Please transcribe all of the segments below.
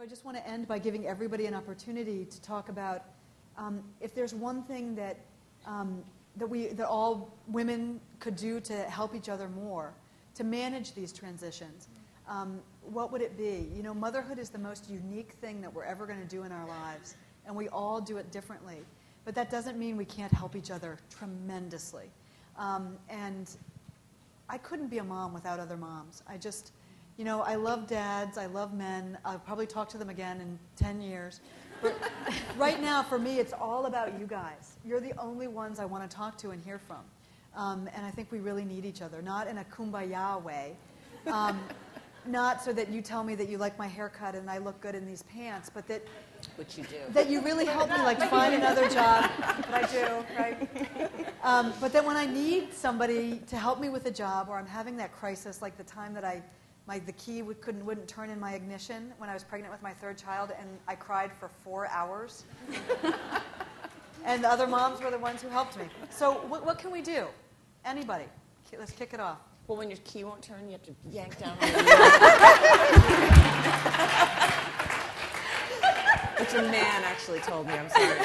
So I just want to end by giving everybody an opportunity to talk about if there's one thing that that all women could do to help each other more, to manage these transitions. What would it be? You know, motherhood is the most unique thing that we're ever going to do in our lives, and we all do it differently. But that doesn't mean we can't help each other tremendously. And I couldn't be a mom without other moms. I just, you know, I love dads, I love men. I'll probably talk to them again in 10 years. But right now, for me, it's all about you guys. You're the only ones I want to talk to and hear from. And I think we really need each other, not in a kumbaya way. Not so that you tell me that you like my haircut and I look good in these pants, but that... Which you do. That you really help me, like, find another job. But I do, right? But then when I need somebody to help me with a job, or I'm having that crisis, like the time that the key wouldn't turn in my ignition when I was pregnant with my third child, and I cried for 4 hours. And the other moms were the ones who helped me. So what can we do? Anybody. Let's kick it off. Well, when your key won't turn, you have to yank down on Which a man actually told me. I'm sorry.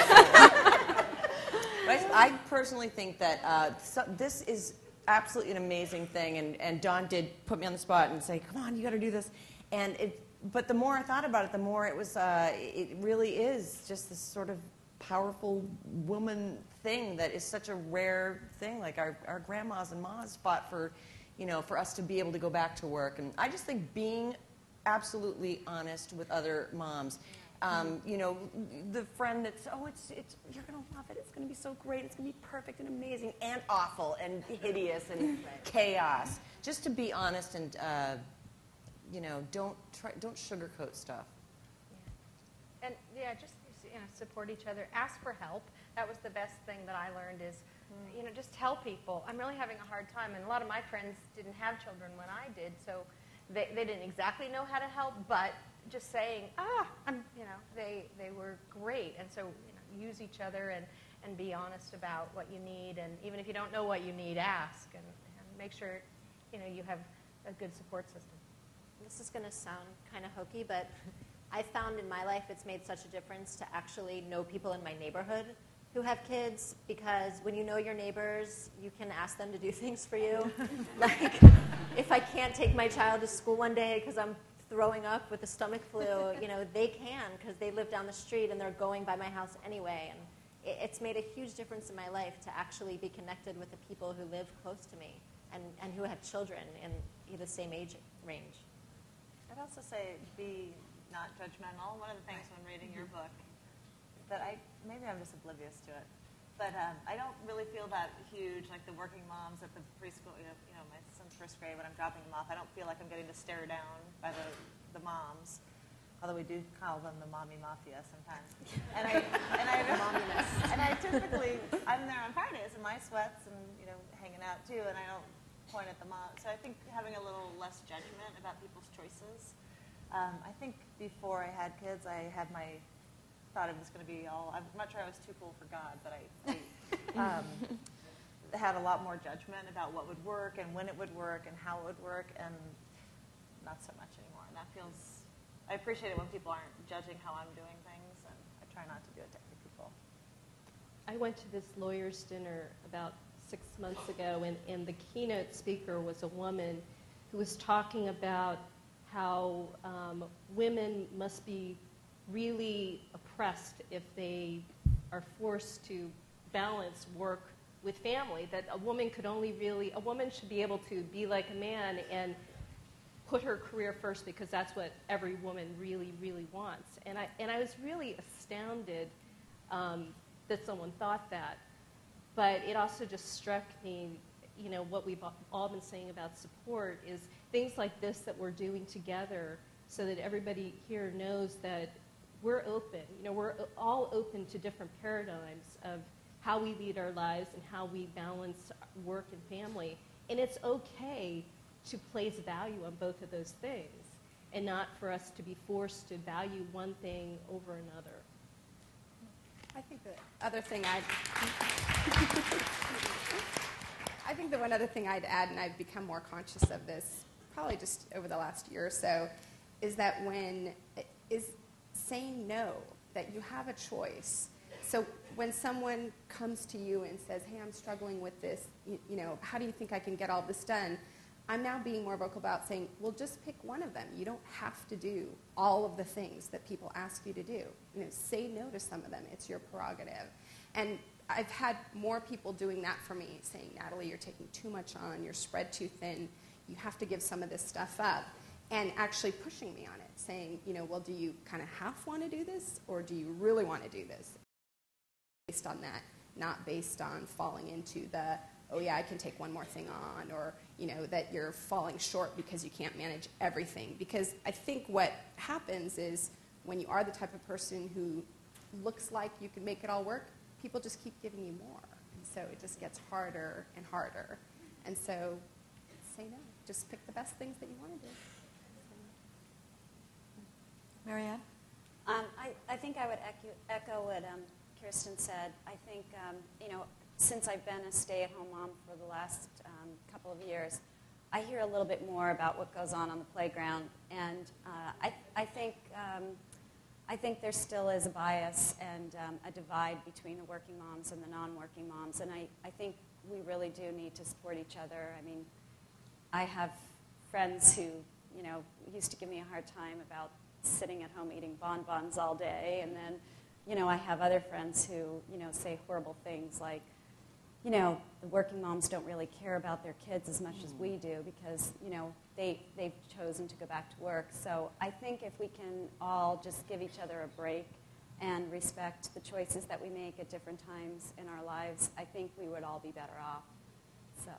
But I personally think that this is absolutely an amazing thing, and Dawn did put me on the spot and say, "Come on, you got to do this." But the more I thought about it, the more it was. It really is just this sort of powerful woman thing that is such a rare thing. Like our grandmas and mas fought for, you know, for us to be able to go back to work. And I just think being absolutely honest with other moms. You know, the friend that's, you're going to love it. It's going to be so great. It's going to be perfect and amazing and awful and hideous and chaos. Just to be honest and, you know, don't sugarcoat stuff. Yeah. And, yeah, just, you know, support each other. Ask for help. That was the best thing that I learned is, you know, just tell people. I'm really having a hard time. And a lot of my friends didn't have children when I did, so they didn't exactly know how to help, but just saying, you know, they were great. And so, you know, use each other and be honest about what you need. And even if you don't know what you need, ask and make sure, you know, you have a good support system. This is going to sound kind of hokey, but I found in my life it's made such a difference to actually know people in my neighborhood who have kids, because when you know your neighbors, you can ask them to do things for you. Like, if I can't take my child to school one day because I'm throwing up with the stomach flu, you know, they can because they live down the street and they're going by my house anyway. And it's made a huge difference in my life to actually be connected with the people who live close to me and who have children in the same age range. I'd also say be not judgmental. One of the things when reading your book that maybe I'm just oblivious to it, but I don't really feel that huge, like the working moms at the preschool, you know, my son's first grade, when I'm dropping him off, I don't feel like I'm getting to stare down by the moms, although we do call them the mommy mafia sometimes. And I typically, I'm there on Fridays in my sweats and, you know, hanging out too, and I don't point at the mom. So I think having a little less judgment about people's choices. I think before I had kids, I had thought it was going to be all, I'm not sure I was too cool for God, but I had a lot more judgment about what would work and when it would work and how it would work, and not so much anymore. And that feels, I appreciate it when people aren't judging how I'm doing things, and I try not to do it to other people. I went to this lawyer's dinner about 6 months ago, and the keynote speaker was a woman who was talking about how women must be really oppressed if they are forced to balance work with family, that a woman should be able to be like a man and put her career first, because that's what every woman really, really wants. And I was really astounded that someone thought that. But it also just struck me, you know, what we've all been saying about support is things like this that we're doing together, so that everybody here knows that we're open. You know, we're all open to different paradigms of how we lead our lives and how we balance work and family. And it's okay to place value on both of those things, and not for us to be forced to value one thing over another. I think the other thing I think the one other thing I'd add, and I've become more conscious of this probably just over the last year or so, is that saying no, that you have a choice. So when someone comes to you and says, hey, I'm struggling with this, you know, how do you think I can get all this done? I'm now being more vocal about saying, well, just pick one of them. You don't have to do all of the things that people ask you to do. You know, say no to some of them. It's your prerogative. And I've had more people doing that for me, saying, Natalie, you're taking too much on. You're spread too thin. You have to give some of this stuff up. And actually pushing me on it, saying, you know, well, do you kind of half want to do this, or do you really want to do this? Based on that, not based on falling into the, oh yeah, I can take one more thing on, or, you know, that you're falling short because you can't manage everything. Because I think what happens is when you are the type of person who looks like you can make it all work, people just keep giving you more. And so it just gets harder and harder. And so say no. Just pick the best things that you want to do. Marianne? I think I would echo what Kirsten said. I think, you know, since I've been a stay-at-home mom for the last couple of years, I hear a little bit more about what goes on the playground. And I think there still is a bias and a divide between the working moms and the non-working moms. And I think we really do need to support each other. I mean, I have friends who, you know, used to give me a hard time about sitting at home eating bonbons all day. And then, you know, I have other friends who, you know, say horrible things like, you know, the working moms don't really care about their kids as much as we do because, you know, they've chosen to go back to work. So I think if we can all just give each other a break and respect the choices that we make at different times in our lives, I think we would all be better off. So.